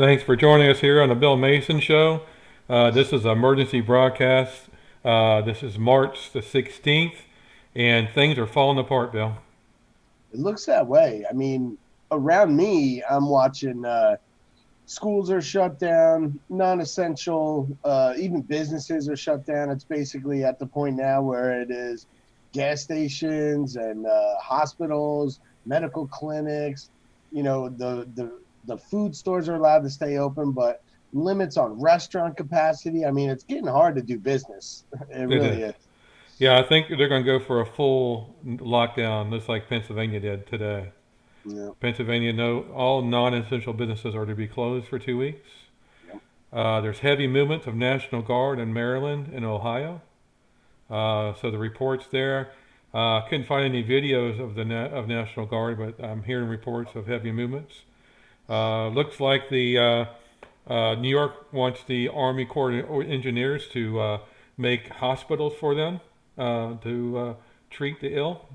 Thanks for joining us here on the Bill Mason Show. This is an emergency broadcast. This is March the 16th, and things are falling apart, Bill. It looks that way. I mean, around me, I'm watching schools are shut down, non-essential, even businesses are shut down. It's basically at the point now where it is gas stations and hospitals, medical clinics. The food stores are allowed to stay open, but limits on restaurant capacity. I mean, it's getting hard to do business. It It is. really is. Yeah, I think they're going to go for a full lockdown, just like Pennsylvania did today. Yeah, Pennsylvania, no, all non-essential businesses are to be closed for 2 weeks. yeah, There's heavy movements of National Guard in Maryland and Ohio. So the reports there. Couldn't find any videos of of National Guard, but I'm hearing reports of heavy movements. Looks like the New York wants the Army Corps of Engineers to make hospitals for them to treat the ill.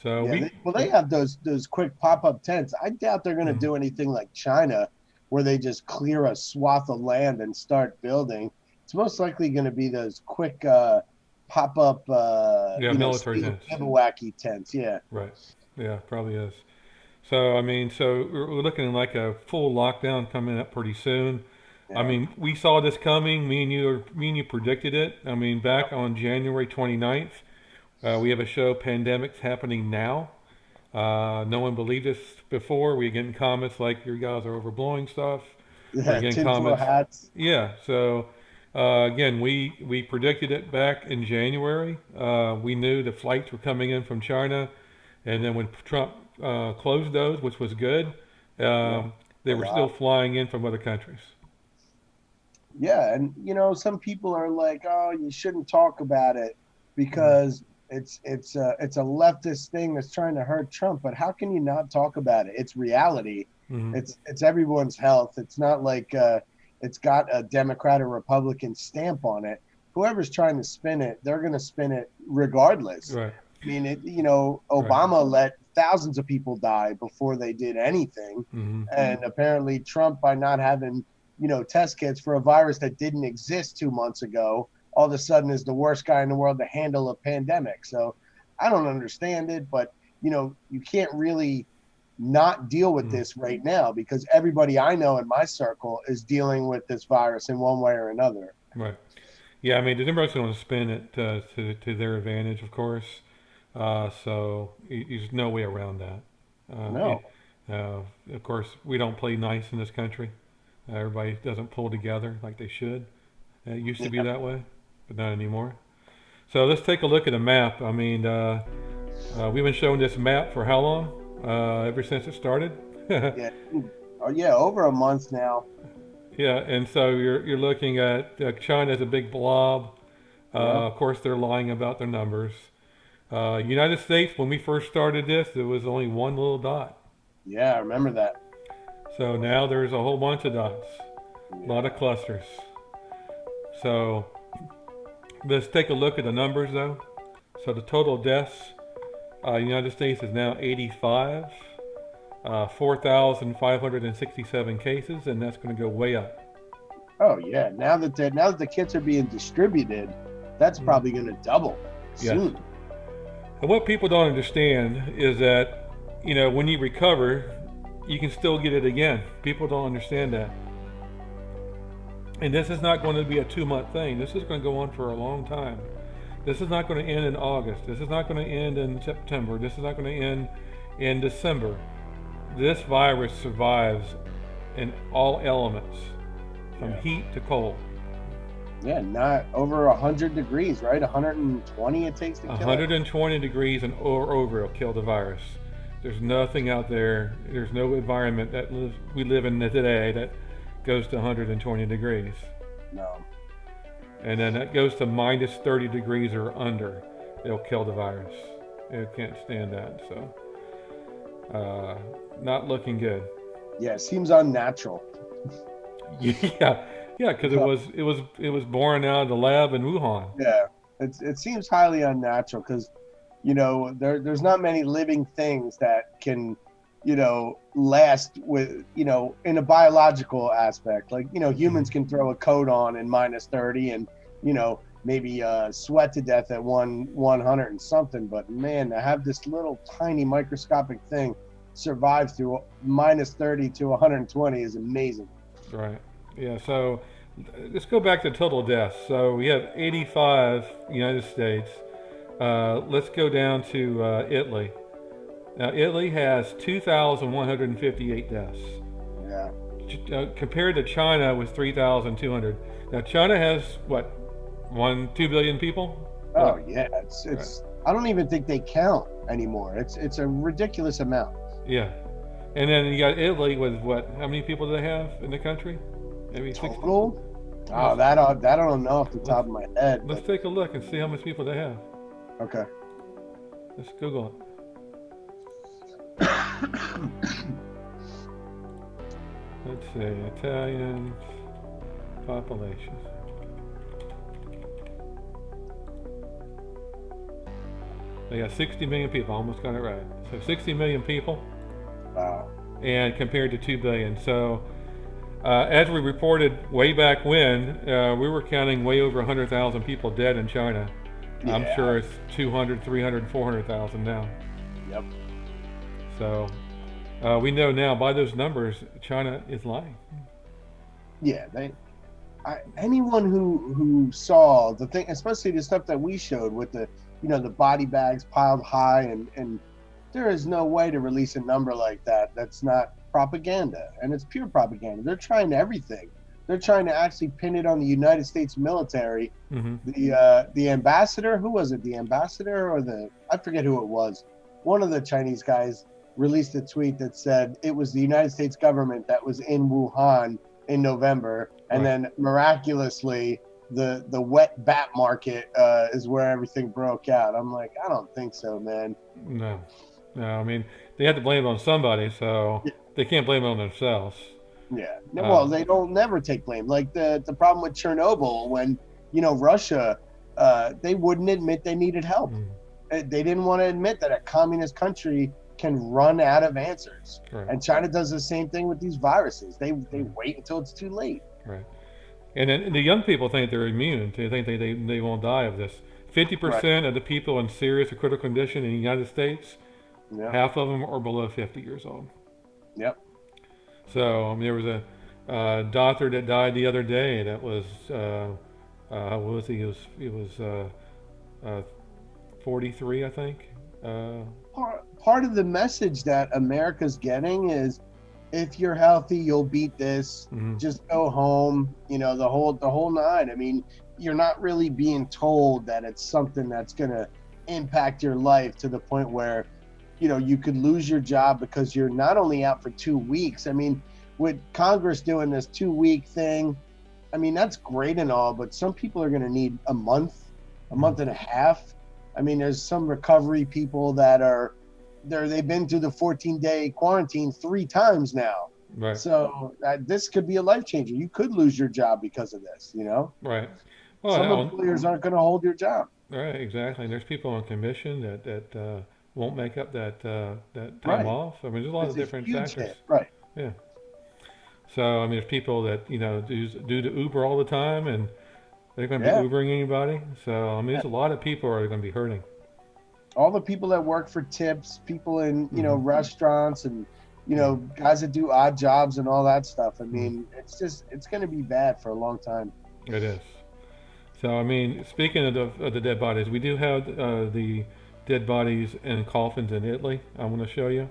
So yeah. They have those quick pop-up tents. I doubt they're going to mm, do anything like China, where they just clear a swath of land and start building. It's most likely going to be those quick pop-up, yeah, military steel tents, bivouacy tents. Yeah, right? Yeah, probably is. So I mean, so we're looking like a full lockdown coming up pretty soon. I yeah, mean, we saw this coming. Me and you predicted it. I mean, back on January 29th, we have a show, Pandemics Happening Now. No one believed us before. We were getting comments like, "You guys are overblowing stuff." We're yeah. getting Tinfoil comments, hats. yeah. So again, we predicted it back in January. We knew the flights were coming in from China, and then when Trump closed those, which was good, Yeah, they a were still lot. flying in from other countries. Yeah, and some people are like, "Oh, you shouldn't talk about it because it's a leftist thing that's trying to hurt Trump." But how can you not talk about it? It's reality. Mm-hmm. It's everyone's health. It's not like it's got a Democrat or Republican stamp on it. Whoever's trying to spin it, they're going to spin it regardless. Right, I mean, right. Obama let thousands of people die before they did anything, Mm-hmm. and apparently Trump, by not having test kits for a virus that didn't exist 2 months ago, all of a sudden is the worst guy in the world to handle a pandemic. So I don't understand it, but you can't really not deal with Mm-hmm. this right now because everybody I know in my circle is dealing with this virus in one way or another. Right. Yeah, I mean, the Democrats going to spin it to their advantage, of course. So there's no way around that. Uh, it, No. of course, we don't play nice in this country. Everybody doesn't pull together like they should. It used to be Yeah. that way, but not anymore. So let's take a look at a map. I mean, we've been showing this map for how long? Ever since it started. Yeah. Oh yeah, over a month now. Yeah, and so you're looking at China as a big blob. Yeah. Of course, they're lying about their numbers. United States, when we first started this, there was only one little dot. Yeah, I remember that. So now there's a whole bunch of dots, a lot of Yeah. clusters. So let's take a look at the numbers though. So the total deaths, United States is now 85, 4,567 cases, and that's going to go way up. Oh yeah. Now that the kits are being distributed, that's Mm. probably going to double Yes. soon. And what people don't understand is that, when you recover, you can still get it again. People don't understand that. And this is not going to be a 2 month thing. This is going to go on for a long time. This is not going to end in August. This is not going to end in September. This is not going to end in December. This virus survives in all elements, from Yeah. heat to cold. Yeah, not over 100 degrees, right? 120 it takes to kill it. 120 degrees and or over will kill the virus. There's nothing out there. There's no environment we live in today that goes to 120 degrees. No. And then that goes to minus 30 degrees or under. It'll kill the virus. It can't stand that. So, not looking good. Yeah, it seems unnatural. Yeah, yeah, because it was born out of the lab in Wuhan. Yeah, it seems highly unnatural because there's not many living things that can last with, in a biological aspect. Like, humans can throw a coat on in -30 and, maybe sweat to death at 100 and something. But man, to have this little tiny microscopic thing survive through -30 to 120 is amazing. Right. Yeah. So let's go back to total deaths. So we have 85 United States. Let's go down to Italy. Now, Italy has 2,158 deaths. Yeah. Compared to China with 3,200. Now, China has what, 2 billion people? Oh yeah, it's Right. I don't even think they count anymore. It's a ridiculous amount. Yeah. And then you got Italy with what? How many people do they have in the country? Maybe 60? Total? Oh, Let's, that I don't know off the top of my head. let's take a look and see how much people they have. Okay. Let's Google it. Let's see, Italian population. They got 60 million people. I almost got it right. So 60 million people, Wow. and compared to 2 billion. So as we reported way back when, we were counting way over 100,000 people dead in China. I'm Yeah. sure it's 200, 300, 400,000 now. Yep. So we know now by those numbers, China is lying. Yeah, anyone who saw the thing, especially the stuff that we showed with the body bags piled high, and there is no way to release a number like that. That's not propaganda, and it's pure propaganda. They're trying everything. They're trying to actually pin it on the United States military. Mm-hmm. The ambassador, who was it? The ambassador or I forget who it was. One of the Chinese guys released a tweet that said it was the United States government that was in Wuhan in November, and Right. then miraculously the wet bat market is where everything broke out. I'm like, I don't think so, man. No, no. I mean, they had to blame it on somebody, so they can't blame it on themselves. Yeah. Well, they don't never take blame. Like the problem with Chernobyl, when Russia, they wouldn't admit they needed help. Mm, They didn't want to admit that a communist country can run out of answers. right, And China does the same thing with these viruses. They wait until it's too late. right. And then the young people think they're immune. They think they won't die of this. 50% of the people in serious or critical condition in the United States, Yeah. half of them are below 50 years old. Yep. So there was a doctor that died the other day. That was what was he? He was 43, I think. Part of the message that America's getting is, if you're healthy, you'll beat this. Mhm. Just go home. The whole nine. I mean, you're not really being told that it's something that's gonna impact your life to the point where, you could lose your job because you're not only out for 2 weeks. I mean, with Congress doing this 2 week thing, I mean, that's great and all, but some people are gonna need a month and a half. I mean, there's some recovery people that are there. They've been through the 14-day quarantine 3 times now. Right. So this could be a life changer. You could lose your job because of this. Right. Well, Some employers aren't going to hold your job. right, exactly. And there's people on commission that won't make up that time Right. off. I mean, there's a lot It's of different huge factors. hit. Right. Yeah. So I mean, there's people that do the Uber all the time, and they're going to Yeah. be Ubering anybody. So I mean, there's a lot of people are going to be hurting. All the people that work for tips, people in Mhm. restaurants, and guys that do odd jobs and all that stuff. I mean, it's going to be bad for a long time. It is. So I mean, speaking of the dead bodies, we do have the dead bodies in coffins in Italy. I want to show you.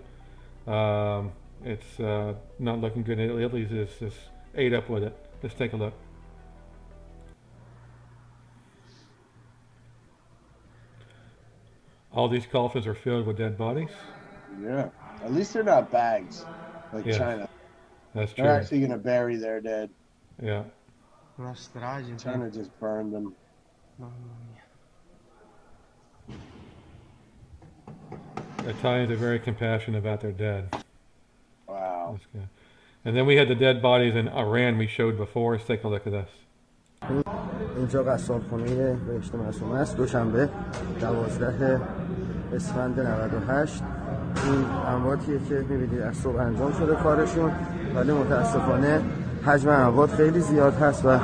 It's not looking good. Italy's just ate up with it. Let's take a look. All these coffins are filled with dead bodies. Yeah. At least they're not bags like Yes. China. That's true. They're actually going to bury their dead. Yeah. Una strage. China just burned them. Mamma mia. Italians are very compassionate about their dead. Wow. That's good. And then we had the dead bodies in Iran we showed before. Let's take a look at this. اینجا قصابخونه بهشت معصومه است. دوشنبه 12 اسفند 98. این امواتیه که می‌بینید از صبح انجام شده کارشون، ولی متاسفانه حجم اموات خیلی زیاد هست و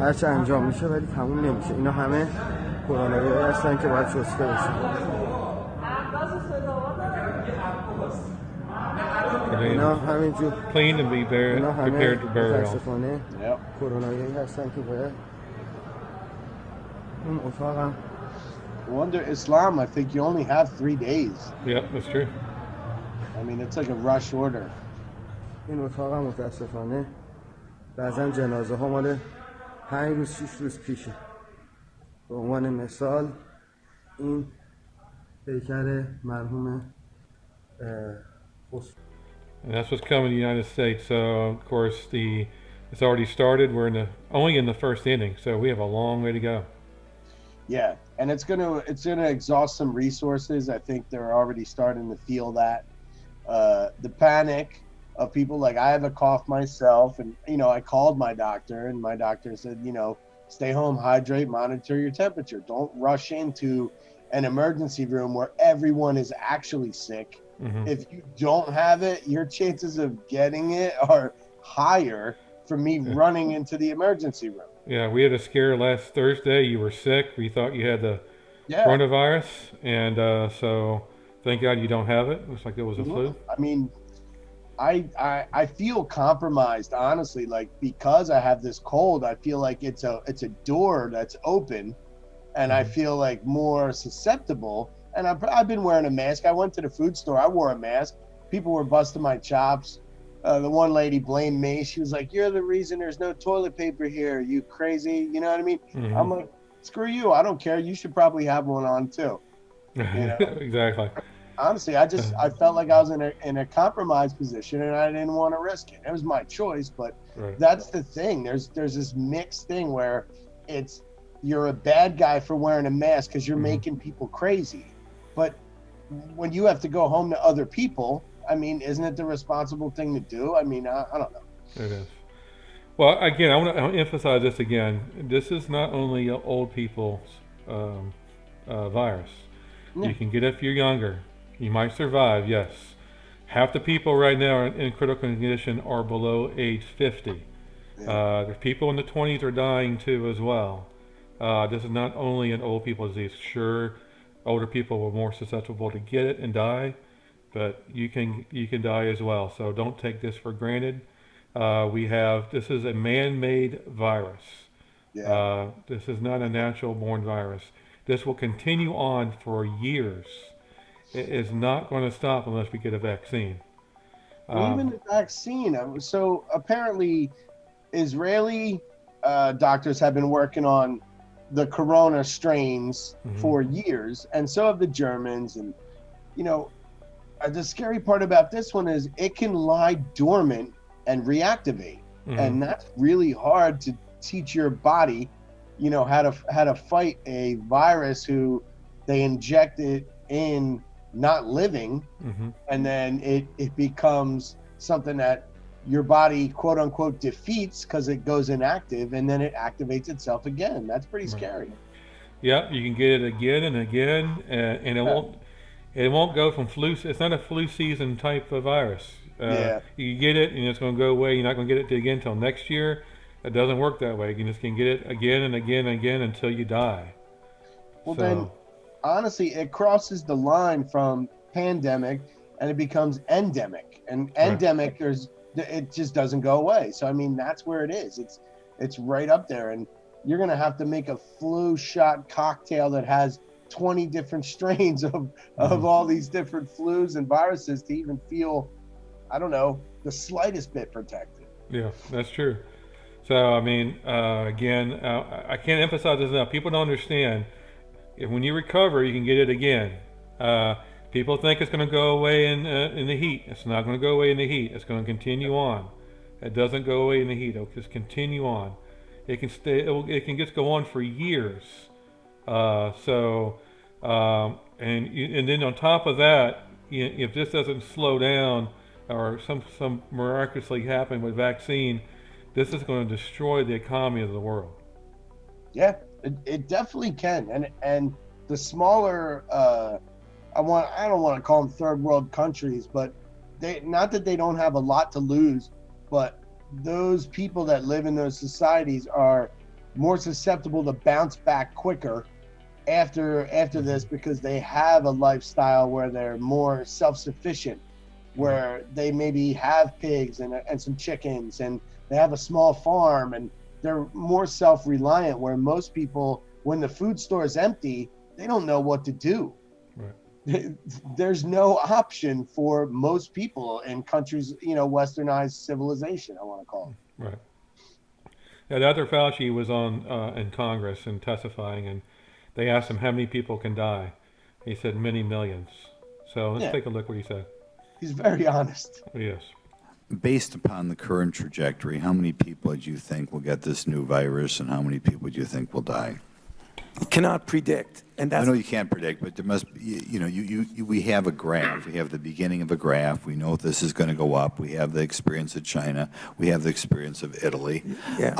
هرچه انجام میشه ولی تموم نمیشه. اینا همه کرونایی هستن که باید شسته بشن. اینا همینجور clean and be اینا همه prepared to burial. متاسفانه کرونایی هستن که باید اون اتاقم Well, under Islam, I think you only have 3 days. Yep, that's true. I mean, it's like a rush order. این اتاقم متاسفانه بعضا جنازه ها مال 5 روز 6 روز پیشه. به عنوان مثال این پیکر مرحوم And that's what's coming to the United States. So, of course, it's already started. We're only in the first inning, so we have a long way to go. Yeah, and it's gonna exhaust some resources. I think they're already starting to feel that. The panic of people, like I have a cough myself, and I called my doctor, and my doctor said, stay home, hydrate, monitor your temperature. Don't rush into an emergency room where everyone is actually sick. Mm-hmm. If you don't have it, your chances of getting it are higher from me running into the emergency room. Yeah, we had a scare last Thursday. You were sick. We thought you had the coronavirus, and so thank God you don't have it. Looks like it was a flu. I mean, I feel compromised, honestly. Like, because I have this cold, I feel like it's a door that's open, and I feel like more susceptible. And I've been wearing a mask. I went to the food store. I wore a mask. People were busting my chops. The one lady blamed me. She was like, "You're the reason there's no toilet paper here. You crazy?" You know what I mean? Mm-hmm. I'm like, "Screw you. I don't care. You should probably have one on too." Exactly. Honestly, I felt like I was in a compromised position, and I didn't want to risk it. It was my choice, but that's the thing. There's this mixed thing where it's you're a bad guy for wearing a mask because you're making people crazy, but when you have to go home to other people, I mean, isn't it the responsible thing to do? I mean, I don't know. It is. Well, again, I want to emphasize this again. This is not only old people's virus. You can get it if you're younger. You might survive, yes. Half the people right now in critical condition are below age 50. There's people in the 20s are dying too as well. This is not only an old people disease. Sure, older people are more susceptible to get it and die, but you can die as well. So don't take this for granted. This is a man-made virus. This is not a natural-born virus. This will continue on for years. It is not going to stop unless we get a vaccine. Even the vaccine. So apparently, Israeli doctors have been working on the corona strains for years, and so have the Germans. And the scary part about this one is it can lie dormant and reactivate, and that's really hard to teach your body, how to fight a virus who they inject it in not living, and then it becomes something that your body quote unquote defeats because it goes inactive, and then it activates itself again. That's pretty scary. Yeah, you can get it again and again, and it won't go from flu. It's not a flu season type of virus. You get it and it's going to go away. You're not going to get it again until next year. It doesn't work that way. You just can get it again and again and again until you die. Well, then honestly, it crosses the line from pandemic and it becomes endemic, and endemic it just doesn't go away. So I mean, that's where it is. It's right up there, and you're gonna have to make a flu shot cocktail that has 20 different strains of all these different flus and viruses to even feel, I don't know, the slightest bit protected. Yeah, that's true. So I mean, again, I can't emphasize this enough. People don't understand. When you recover, you can get it again. People think it's going to go away in the heat. It's not going to go away in the heat. It's going to continue on. It doesn't go away in the heat. It'll just continue on. It can stay. It can just go on for years. And then on top of that, if this doesn't slow down or some miraculously happen with vaccine, this is going to destroy the economy of the world. Yeah, it definitely can. And the smaller I don't want to call them third world countries, but not that they don't have a lot to lose, but those people that live in those societies are more susceptible to bounce back quicker after this, because they have a lifestyle where they're more self-sufficient, where they maybe have pigs and some chickens, and they have a small farm, and they're more self-reliant, where most people, when the food store is empty, they don't know what to do. Right. There's no option for most people in countries, westernized civilization, I want to call it. Right. Yeah, Dr. Fauci was on in Congress and testifying, and they asked him how many people can die. He said many millions. So let's take a look what he said. He's very honest. Yes. Based upon the current trajectory, how many people do you think will get this new virus, and how many people do you think will die? You cannot predict, and that's. I know you can't predict, but there must be. We have a graph. We have the beginning of a graph. We know this is going to go up. We have the experience of China. We have the experience of Italy. Yeah.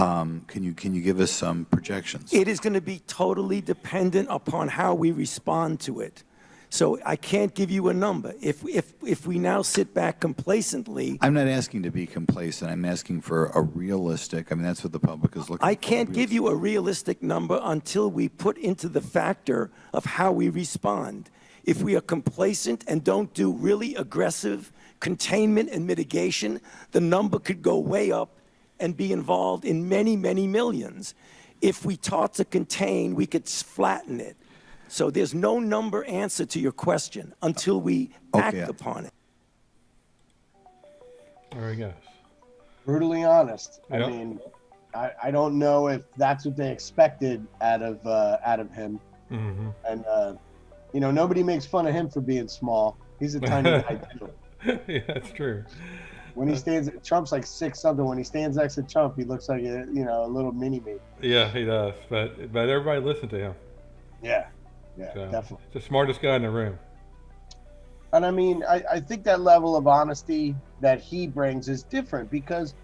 Can you give us some projections? It is going to be totally dependent upon how we respond to it. So I can't give you a number. If we now sit back complacently. I'm not asking to be complacent. I'm asking for a realistic. I mean, that's what the public is looking for. I can't give you a realistic number until we put into the factor of how we respond. If we are complacent and don't do really aggressive containment and mitigation, the number could go way up and be involved in many, many millions. If we taught to contain, we could flatten it. So there's no number answer to your question until we act upon it. There he goes. Brutally honest. Yep. I mean, I don't know if that's what they expected out of him. Mm-hmm. And nobody makes fun of him for being small. He's a tiny guy too. Yeah, that's true. When he stands, Trump's like 6'something. When he stands next to Trump, he looks like a little mini me. Yeah, he does. But everybody listened to him. Yeah, So, definitely. He's the smartest guy in the room. And I mean, I think that level of honesty that he brings is different, because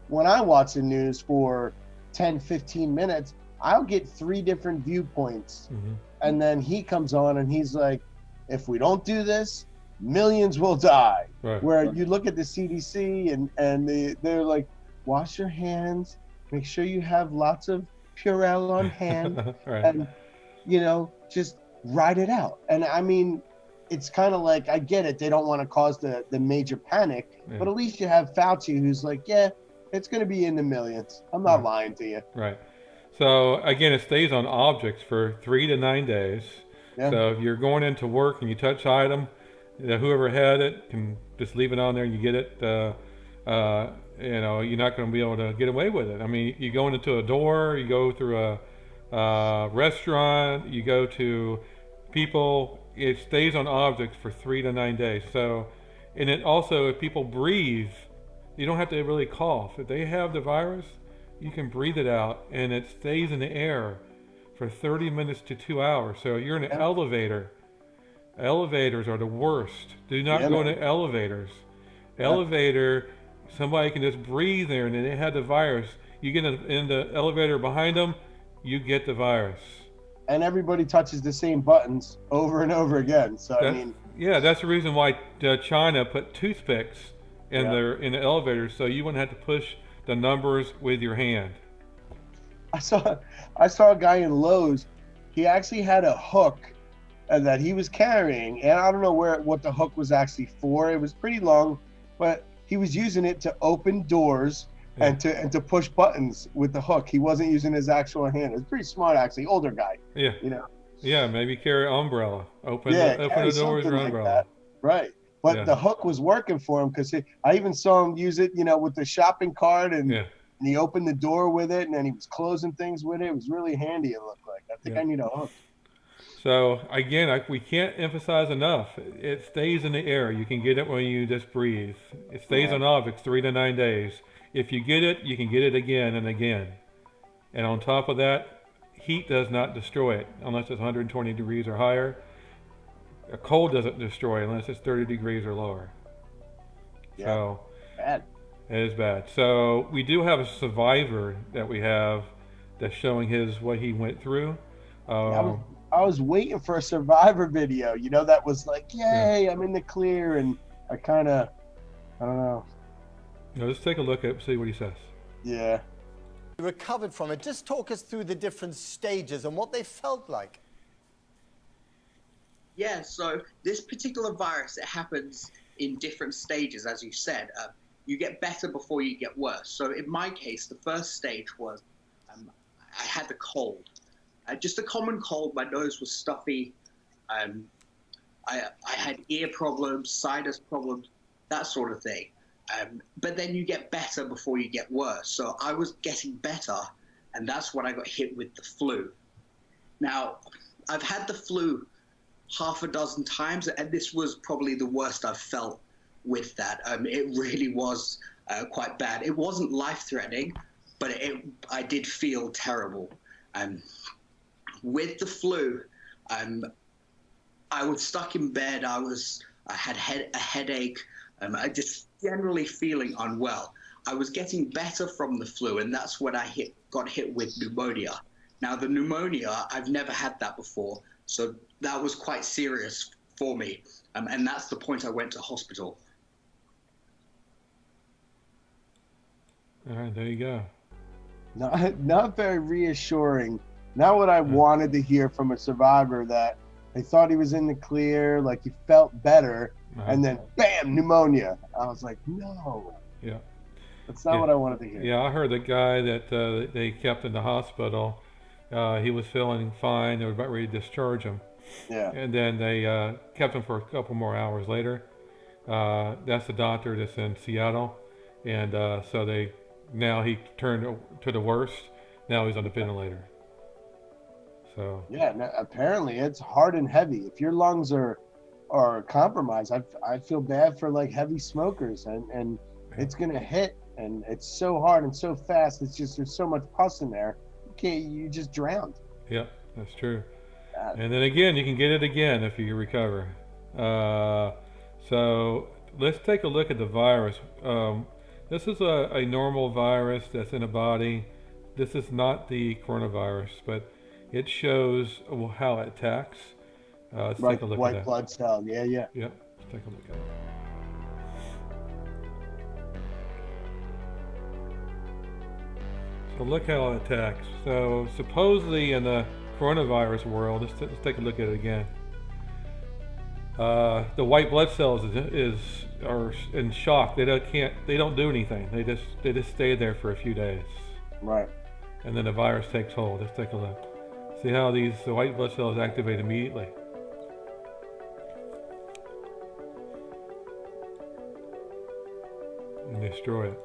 when I watch the news for 10, 15 minutes, I'll get 3 different viewpoints. Mm-hmm. And then he comes on and he's like, if we don't do this, millions will die. Right. Where you look at the CDC and they're like, wash your hands, make sure you have lots of Purell on hand, Right. and, just ride it out. And I mean, it's kind of like, I get it, they don't want to cause the major panic, but at least you have Fauci who's like, yeah, it's going to be in the millions. I'm not lying to you. Right. So again, it stays on objects for 3 to 9 days. Yeah. So if you're going into work and you touch item, whoever had it can just leave it on there and you get it. You're not going to be able to get away with it. I mean, you go into a door, you go through a restaurant, you go to people, it stays on objects for 3 to 9 days. So, and it also, if people breathe, you don't have to really cough. If they have the virus, you can breathe it out and it stays in the air for 30 minutes to 2 hours. So you're in an elevator. Elevators are the worst. Do not go into elevators. Elevator, somebody can just breathe there and then they have the virus. You get in the elevator behind them, you get the virus. And everybody touches the same buttons over and over again. So that's the reason why China put toothpicks in the elevators, so you wouldn't have to push the numbers with your hand. I saw a guy in Lowe's. He actually had a hook that he was carrying, and I don't know what the hook was actually for. It was pretty long, but he was using it to open doors and to push buttons with the hook. He wasn't using his actual hand. It was pretty smart, actually. Older guy. Yeah. Yeah, maybe carry an umbrella. Open the doors with an umbrella. That. Right. But the hook was working for him, because I even saw him use it, with the shopping cart, and he opened the door with it, and then he was closing things with it. It was really handy, it looked like. I think I need a hook. So, again, we can't emphasize enough. It stays in the air. You can get it when you just breathe. It stays on objects 3 to 9 days. If you get it, you can get it again and again. And on top of that, heat does not destroy it unless it's 120 degrees or higher. A cold doesn't destroy it unless it's 30 degrees or lower. Yeah. So bad. It is bad. So we do have a survivor that we have that's showing what he went through. I was waiting for a Survivor video, you know, that was like, yay, I'm in the clear, and I don't know. Now, let's take a look at see what he says. Yeah. Recovered from it. Just talk us through the different stages and what they felt like. Yeah, so this particular virus, it happens in different stages, as you said. You get better before you get worse. So in my case, the first stage was I had the cold. Just a common cold. My nose was stuffy. I had ear problems, sinus problems, that sort of thing. But then you get better before you get worse. So I was getting better, and that's when I got hit with the flu. Now, I've had the flu half a dozen times, and this was probably the worst I've felt with that. It really was quite bad. It wasn't life-threatening, but I did feel terrible. With the flu, I was stuck in bed. I had a headache. I just generally feeling unwell. I was getting better from the flu, and that's when I got hit with pneumonia. Now, the pneumonia, I've never had that before, so that was quite serious for me, and that's the point I went to hospital. All right, there you go. Not very reassuring. Not what I wanted to hear from a survivor, that they thought he was in the clear, like he felt better, and then bam, pneumonia. I was like, no. Yeah. That's not what I wanted to hear. Yeah, I heard the guy that they kept in the hospital, he was feeling fine. They were about ready to discharge him. Yeah. And then they kept him for a couple more hours later. That's the doctor that's in Seattle. And so now he turned to the worst. Now he's on the ventilator. So yeah, no, apparently it's hard and heavy. If your lungs are compromised, I feel bad for like heavy smokers, and it's gonna hit, and it's so hard and so fast. It's just there's so much pus in there. You just drowned. Yeah, that's true. And then again, you can get it again if you recover. So let's take a look at the virus. This is a normal virus that's in a body. This is not the coronavirus, but it shows how it attacks. Let's take a look at that. White blood cell, yeah. Yeah, let's take a look at it. So look how it attacks. So supposedly in the coronavirus world, let's take a look at it again. The white blood cells are in shock. They don't do anything. They just stay there for a few days. Right. And then the virus takes hold. Let's take a look. See how the white blood cells activate immediately. And destroy it.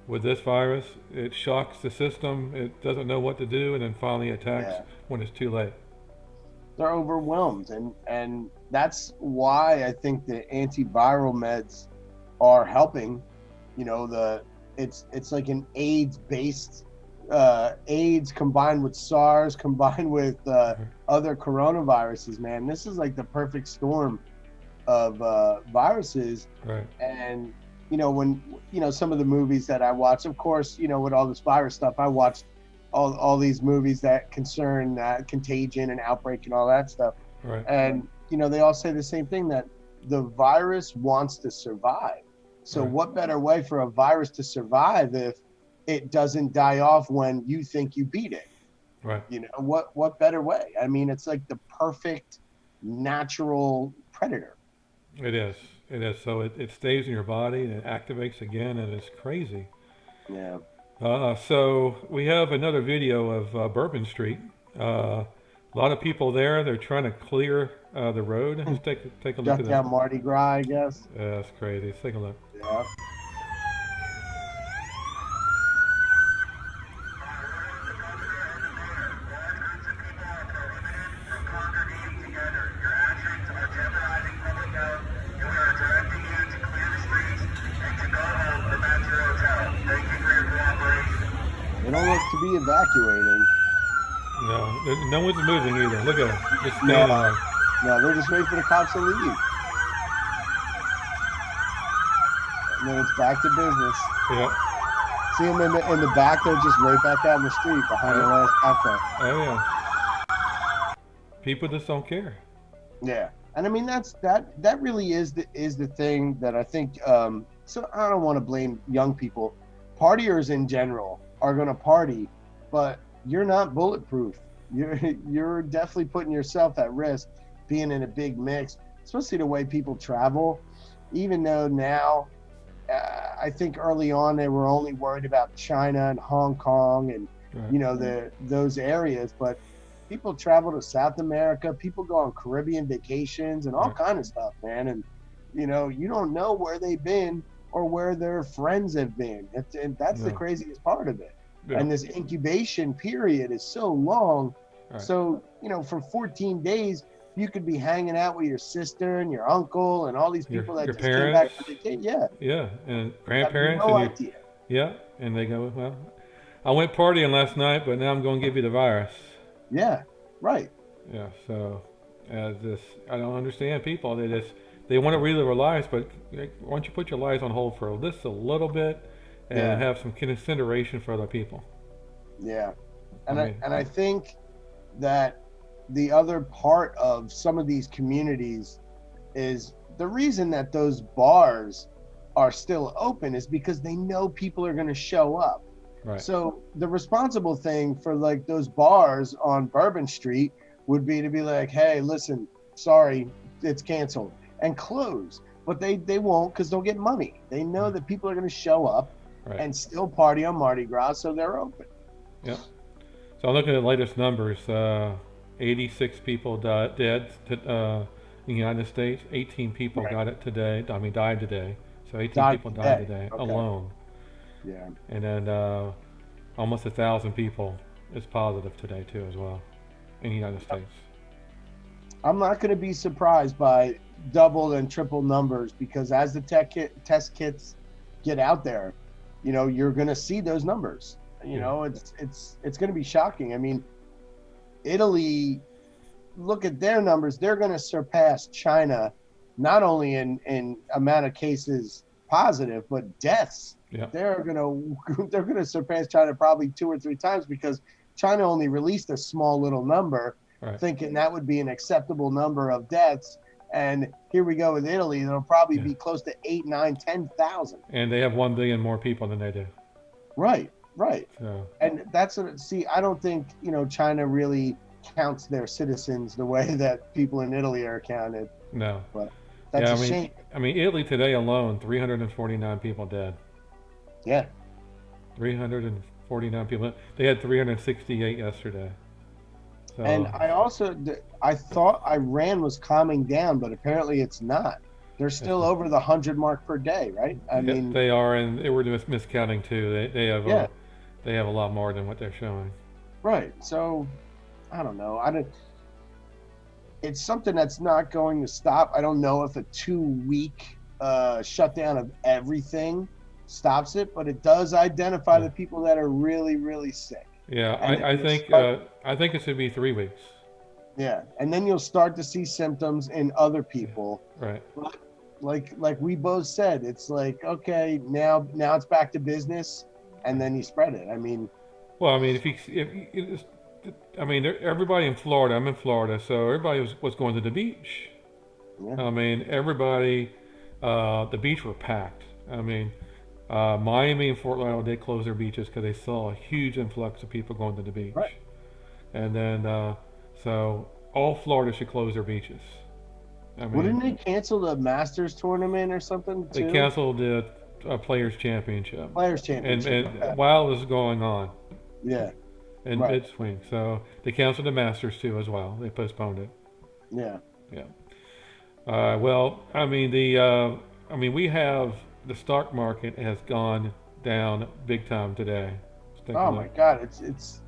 With this virus, it shocks the system. It doesn't know what to do, and then finally attacks when it's too late. They're overwhelmed, and that's why I think the antiviral meds are helping. You know, it's like an AIDS-based AIDS combined with SARS combined with other coronaviruses. Man, this is like the perfect storm of viruses. Right. And you know, when some of the movies that I watch, of course, with all this virus stuff, I watched all these movies that concern contagion and outbreak and all that stuff. Right. And they all say the same thing, that the virus wants to survive. So what better way for a virus to survive if it doesn't die off when you think you beat it? Right. What better way? I mean, it's like the perfect natural predator. It is. So it stays in your body and it activates again, and it's crazy. Yeah. So we have another video of Bourbon Street. A lot of people there. They're trying to clear the road. Let's take a look at that. Down Mardi Gras, I guess. Yeah, that's crazy. Let's take a look. Yeah. They don't look to be evacuating. No one's moving either. Look at them. Just standing there. No, they're just waiting for the cops to leave. And then it's back to business. Yeah. See them in the back, they're just right back out in the street behind the last cop car. Oh, yeah. People just don't care. Yeah, and I mean that really is the thing that I think. So I don't want to blame young people. Partiers in general are going to party, but you're not bulletproof. You're definitely putting yourself at risk being in a big mix, especially the way people travel. Even though now, I think early on they were only worried about China and Hong Kong and Right. those areas, but people travel to South America, people go on Caribbean vacations and all Right. kind of stuff, man. And you don't know where they've been or where their friends have been. And that's the No. craziest part of it. Yeah. And this incubation period is so long. Right. So, for 14 days, you could be hanging out with your sister and your uncle and all these people that Your just came back parents. from vacation. Yeah, Yeah, and have grandparents no and your idea. yeah, and they go, well, I went partying last night, but now I'm going to give you the virus. Yeah, right. Yeah, so this I don't understand people. They want to relive their lives, but why don't you put your lives on hold for just a little bit and Yeah, have some consideration for other people? yeah. I And I mean, and I think that the other part of some of these communities is the reason that those bars are still open is because they know people are going to show up. right, So the responsible thing for like those bars on Bourbon Street would be to be like, hey, listen, sorry, it's canceled and close. But they won't because they'll get money. They know that people are going to show up right, and still party on Mardi Gras, so they're open. yep. So I'm looking at the latest numbers. 86 people dead in the United States. 18 people Right. got it today. I mean, died today. So 18 Died people died today. today Okay. alone. Yeah. And then almost 1,000 people is positive today too, as well, in the United States. I'm not going to be surprised by double and triple numbers because as the test kits get out there, you're going to see those numbers. Yeah. It's going to be shocking. I mean, Italy, look at their numbers. They're going to surpass China, not only in amount of cases positive, but deaths. Yeah. They're gonna surpass China probably 2 or 3 times because China only released a small little number, Right. thinking that would be an acceptable number of deaths. And here we go with Italy. It'll probably Yeah. be close to 8, 9, 10,000. And they have 1 billion more people than they do. Right, right. So And that's what. See, I don't think China really counts their citizens the way that people in Italy are counted. no. But that's Yeah. a shame. I mean, Italy today alone, 349 people dead. Yeah. 349 people. They had 368 yesterday. So And I thought Iran was calming down, but apparently it's not. They're still over the 100 mark per day, right? I yeah, mean, they are, and they were just miscounting too. Yeah. They have a lot more than what they're showing. right. So I don't know. It's something that's not going to stop. I don't know if a 2-week shutdown of everything stops it, but it does identify the people that are really, really sick. Yeah, And I think it should be 3 weeks. Yeah, and then you'll start to see symptoms in other people. Right. Like we both said, it's like, okay, now it's back to business, and then you spread it. I mean, Well, I mean, I mean, everybody in Florida. I'm in Florida, so everybody was going to the beach. yeah, I mean, everybody, the beach were packed. I mean, Miami and Fort Lauderdale did close their beaches because they saw a huge influx of people going to the beach. Right. And then, so all Florida should close their beaches. I mean, wouldn't they cancel the Masters tournament or something they too? canceled the Players Championship. Players And Championship. Okay. while it was going on Yeah, in Right. mid-swing. So they canceled the Masters too as well. They postponed it. yeah. Yeah. Well, I mean, we have the stock market has gone down big time today. Let's take a Oh look. my God, it's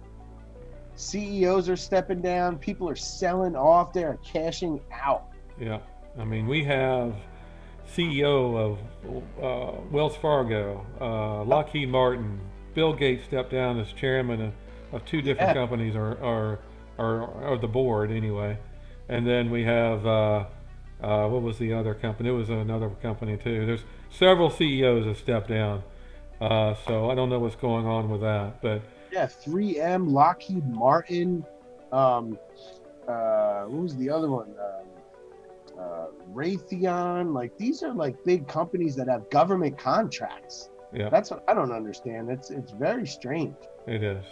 CEOs are stepping down. People are selling off. They are cashing out. Yeah. I mean, we have CEO of Wells Fargo, Lockheed Martin, Bill Gates stepped down as chairman of 2 different Yeah. companies or the board anyway. And then we have what was the other company? It was another company too. There's several CEOs that stepped down. So I don't know what's going on with that, but Yeah, 3M, Lockheed Martin. what was the other one? Raytheon. Like these are like big companies that have government contracts. Yeah, That's what I don't understand. It's very strange. it is.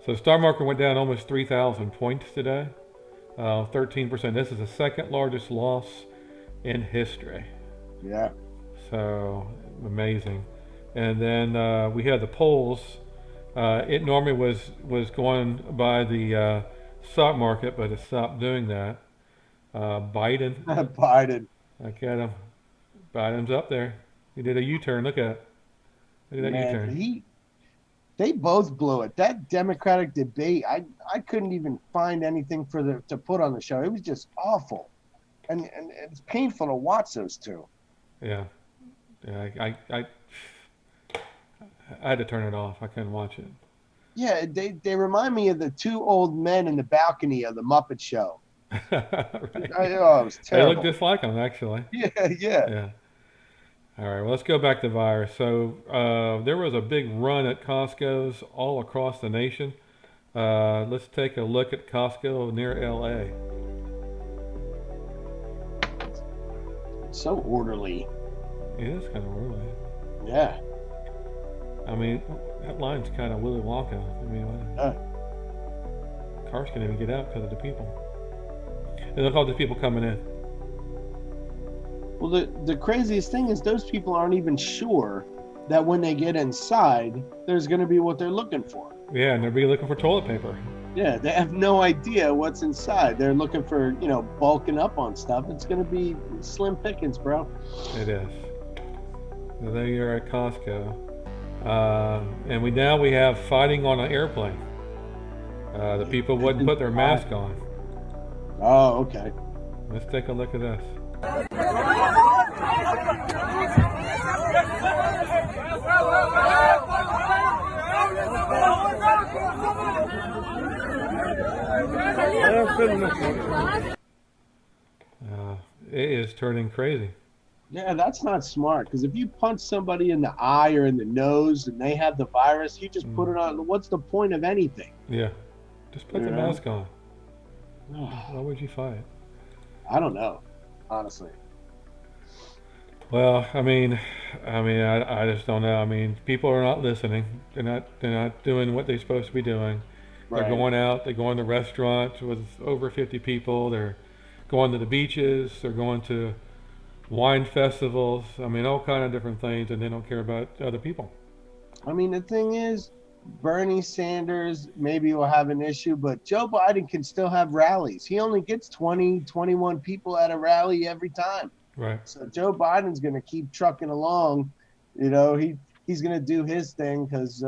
So the stock market went down almost 3,000 points today, 13%. This is the second largest loss in history. Yeah. So amazing. And then we had the polls. It normally was going by the stock market, but it stopped doing that. Biden, Biden. look at him. Biden's up there. He did a U-turn. Look at it. Look at that Man, U-turn. they both blew it. That Democratic debate, I couldn't even find anything to put on the show. It was just awful, and it's painful to watch those two. Yeah, yeah. I had to turn it off. I couldn't watch it. Yeah, they remind me of the two old men in the balcony of the Muppet Show. Right. It was They look terrible. just like them, actually. Yeah. Yeah. All right. Well, let's go back to virus. So there was a big run at Costco's all across the nation. Let's take a look at Costco near LA. So orderly. It is kind of early. Yeah. I mean, that line's kind of Willy Wonka. I mean, cars can't even get out because of the people. And look at all the people coming in. Well, the craziest thing is those people aren't even sure that when they get inside, there's going to be what they're looking for. Yeah, and they'll be looking for toilet paper. Yeah, they have no idea what's inside. They're looking for, bulking up on stuff. It's going to be slim pickings, bro. It is. So there you're at Costco. And we have fighting on an airplane. The people wouldn't put their mask on. Oh, okay. Let's take a look at this. It is turning crazy. Yeah, that's not smart, because if you punch somebody in the eye or in the nose and they have the virus, you just put it on. What's the point of anything? Yeah. Just put the Yeah. mask on. Why would you fight? I don't know, honestly. Well, I just don't know. I mean, people are not listening. They're not doing what they're supposed to be doing. They're Right. going out. They're going to restaurants with over 50 people. They're going to the beaches. They're going to wine festivals. I mean, all kind of different things, and they don't care about other people. I mean, the thing is, Bernie Sanders maybe will have an issue, but Joe Biden can still have rallies. He only gets 20, 21 people at a rally every time. Right. So Joe Biden's going to keep trucking along. He's going to do his thing because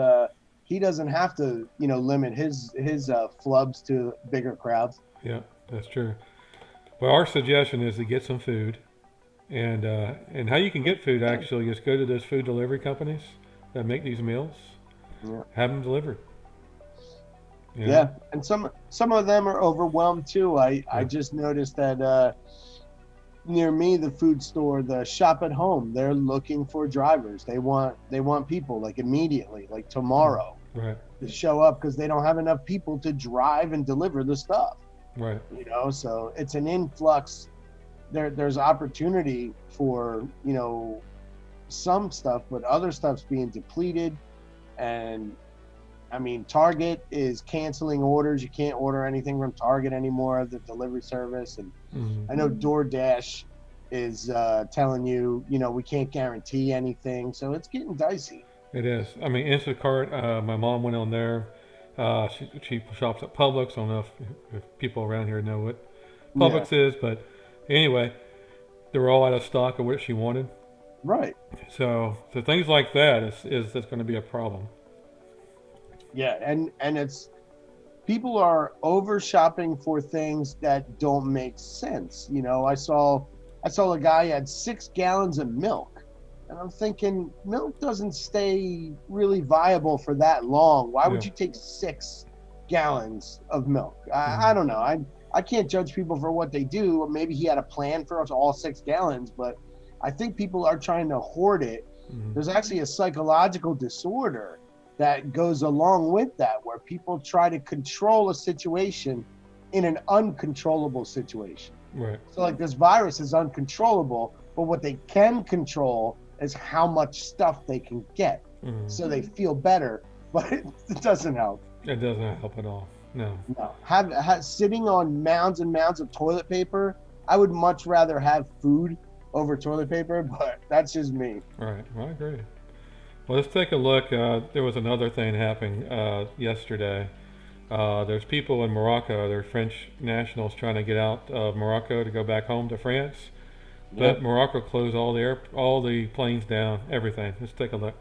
he doesn't have to, limit his flubs to bigger crowds. Yeah, that's true. Well, our suggestion is to get some food, and how you can get food actually is go to those food delivery companies that make these meals. Yeah. Have them delivered. You know? Yeah, and some of them are overwhelmed too. I just noticed that near me, the food store, the Shop at Home, they're looking for drivers. They want people like immediately, like tomorrow, Right. to show up because they don't have enough people to drive and deliver the stuff. Right. So it's an influx. There's opportunity for some stuff, but other stuff's being depleted. And I mean, Target is canceling orders. You can't order anything from Target anymore, the delivery service. And I know DoorDash is telling you, we can't guarantee anything. So it's getting dicey. It is. I mean, Instacart, my mom went on there. She shops at Publix. I don't know if people around here know what Publix is, but anyway, they were all out of stock of what she wanted. Right. So things like that is that's going to be a problem. Yeah, and it's people are over shopping for things that don't make sense. I saw a guy had 6 gallons of milk, and I'm thinking milk doesn't stay really viable for that long. Why would you take 6 gallons of milk? I don't know. I can't judge people for what they do. Maybe he had a plan for us all 6 gallons, but I think people are trying to hoard it. There's actually a psychological disorder that goes along with that, where people try to control a situation in an uncontrollable situation. Right. So like this virus is uncontrollable, but what they can control is how much stuff they can get. So they feel better, but it doesn't help. It doesn't help at all. No. No. Have sitting on mounds and mounds of toilet paper, I would much rather have food over toilet paper, but that's just me. Right. Well, I agree. Well, let's take a look. There was another thing happening yesterday. There's people in Morocco, they're French nationals trying to get out of Morocco to go back home to France. But Morocco closed all the planes down, everything. Let's take a look.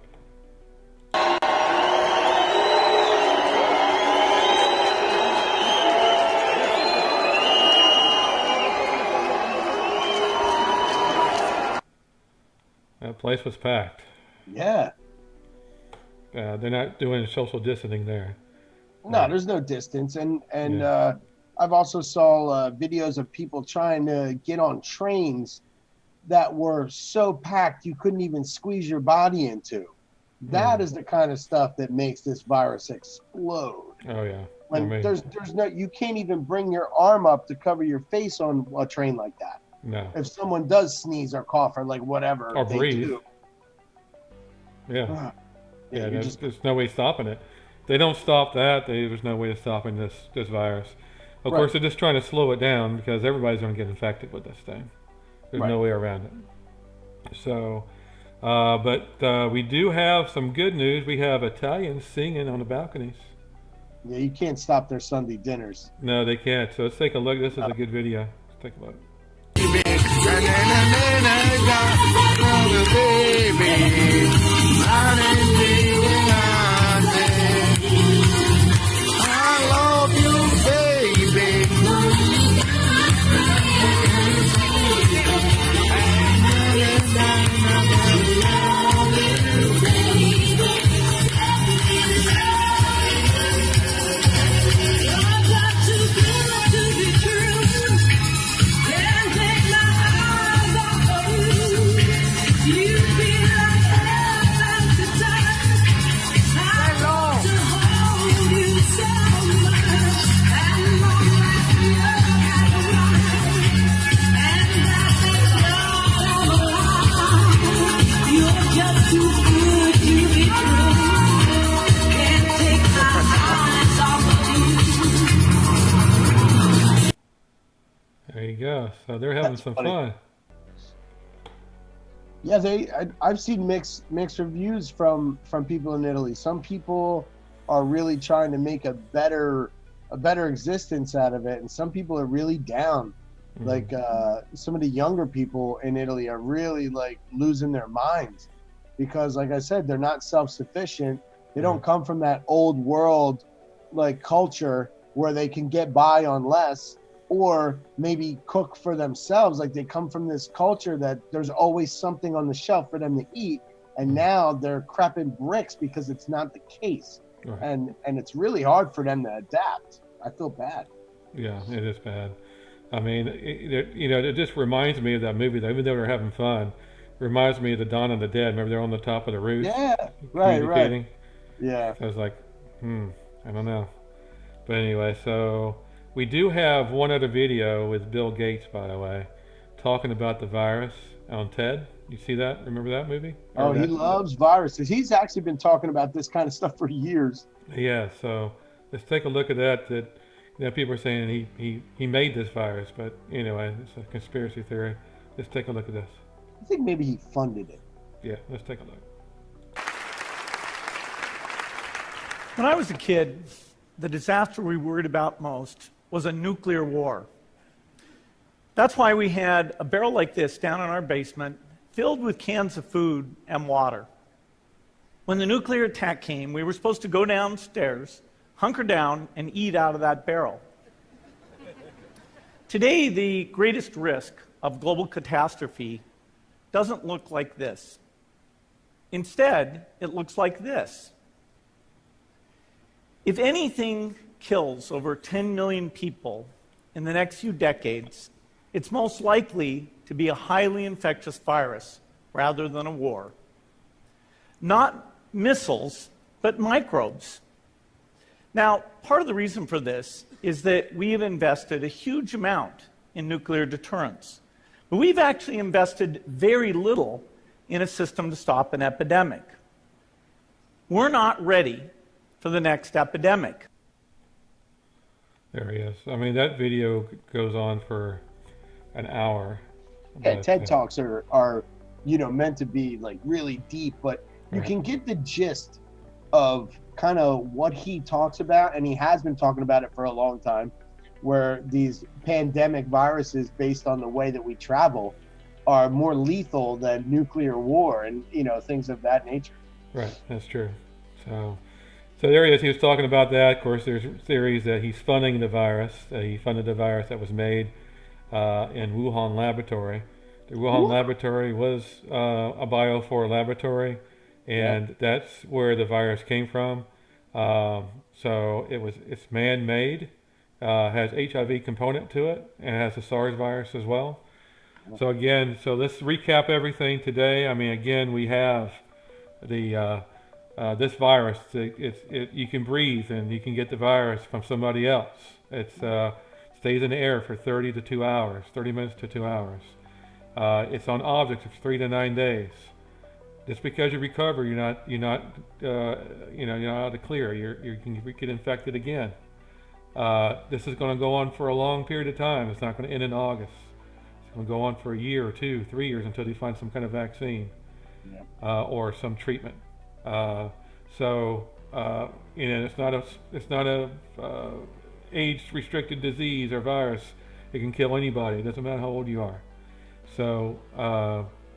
That place was packed. Yeah. They're not doing social distancing there. No, there's no distance, and I've also saw videos of people trying to get on trains that were so packed you couldn't even squeeze your body into. That is the kind of stuff that makes this virus explode. Oh yeah. When there's no, you can't even bring your arm up to cover your face on a train like that. No. If someone does sneeze or cough or like whatever Or they breathe. do. Yeah. Yeah, you're there's no way stopping it. They don't stop that. There's no way of stopping this virus. Of course, they're just trying to slow it down because everybody's going to get infected with this thing. There's no way around it. So, but we do have some good news. We have Italians singing on the balconies. Yeah, you can't stop their Sunday dinners. No, they can't. So let's take a look. This is a good video. Let's take a look. There you go. So they're having some fun. Yeah, I've seen mixed reviews from people in Italy. Some people are really trying to make a better existence out of it, and some people are really down. Like some of the younger people in Italy are really like losing their minds because, like I said, they're not self-sufficient. They don't come from that old world like culture where they can get by on less or maybe cook for themselves. Like they come from this culture that there's always something on the shelf for them to eat, and now they're crapping bricks because it's not the case. And it's really hard for them to adapt. I feel bad. Yeah, it is bad. I mean, it just reminds me of that movie, though, even though they're having fun. It reminds me of the Dawn of the Dead. Remember, they're on the top of the roof? Yeah, right. Yeah. So I was like, I don't know. But anyway, so we do have one other video with Bill Gates, by the way, talking about the virus on TED. You see that? Remember that movie? Oh, he loves viruses. He's actually been talking about this kind of stuff for years. Yeah, so let's take a look at that. People are saying he made this virus, but anyway, it's a conspiracy theory. Let's take a look at this. I think maybe he funded it. Yeah, let's take a look. When I was a kid, the disaster we worried about most was a nuclear war. That's why we had a barrel like this down in our basement filled with cans of food and water. When the nuclear attack came, we were supposed to go downstairs, hunker down, and eat out of that barrel. Today, the greatest risk of global catastrophe doesn't look like this. Instead, it looks like this. If anything kills over 10 million people in the next few decades, it's most likely to be a highly infectious virus rather than a war. Not missiles, but microbes. Now, part of the reason for this is that we have invested a huge amount in nuclear deterrence. But we've actually invested very little in a system to stop an epidemic. We're not ready for the next epidemic. There he is. I mean, that video goes on for an hour. Yeah, but, TED Talks are meant to be like really deep, but you Right. can get the gist of kind of what he talks about, and he has been talking about it for a long time, where these pandemic viruses, based on the way that we travel, are more lethal than nuclear war and things of that nature. Right, that's true. So there he is. He was talking about that. Of course, there's theories that he's funding the virus. He funded the virus that was made in Wuhan laboratory. The Wuhan laboratory was a Bio4 laboratory, and that's where the virus came from. So it's man-made, has HIV component to it, and it has the SARS virus as well. So again, let's recap everything today. I mean, again, we have the this virus. You can breathe, and you can get the virus from somebody else. It stays in the air for 30 minutes to 2 hours. It's on objects for 3 to 9 days. Just because you recover, you're not out of clear. You can get infected again. This is going to go on for a long period of time. It's not going to end in August. It's going to go on for a year or 2, 3 years until they find some kind of vaccine or some treatment. It's not a age-restricted disease or virus. It can kill anybody. It doesn't matter how old you are. So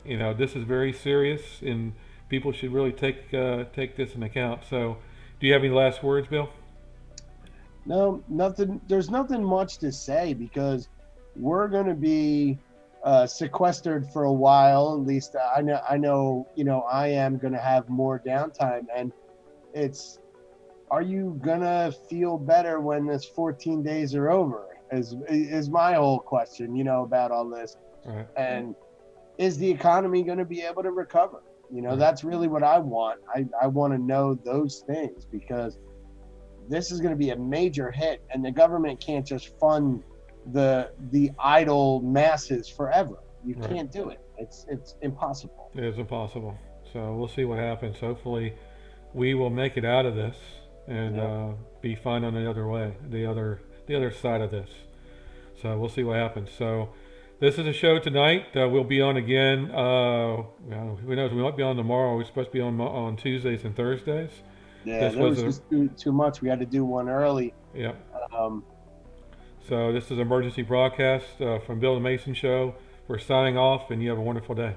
this is very serious, and people should really take this into account. So, do you have any last words, Bill? No, nothing. There's nothing much to say because we're going to be sequestered for a while. At least I know. I am going to have more downtime, and are you gonna feel better when this 14 days are over? Is my whole question, about all this. Right. And is the economy going to be able to recover? That's really what I want. I want to know those things because this is going to be a major hit, and the government can't just fund the idle masses forever. You can't do it. It's impossible. It is impossible. So we'll see what happens. Hopefully, we will make it out of this and be fine on the other side of this. So we'll see what happens. So. This is a show tonight. We'll be on again. Who knows? We might be on tomorrow. We're supposed to be on Tuesdays and Thursdays. Yeah, that was just too much. We had to do one early. Yeah. So this is an emergency broadcast from Bill and Mason Show. We're signing off, and you have a wonderful day.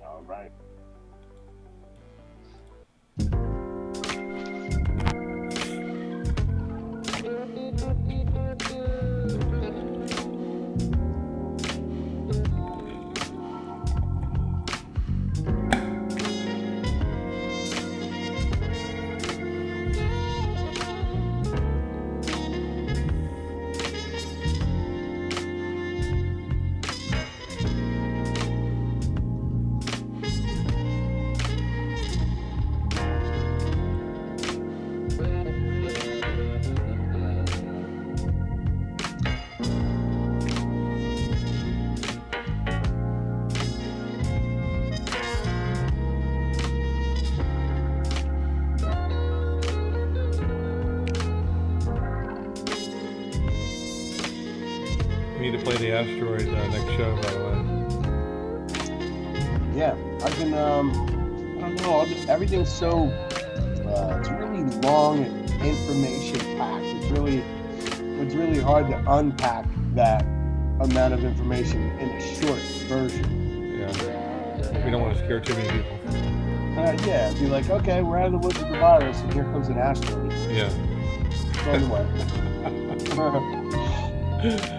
All right. We need to play the asteroid next show, by the way. Yeah, I've been, I don't know, everything's so, it's really long and information packed. It's really hard to unpack that amount of information in a short version. Yeah. We don't want to scare too many people. Yeah, be like, okay, we're out of the woods with the virus, and here comes an asteroid. Yeah. It's on the way.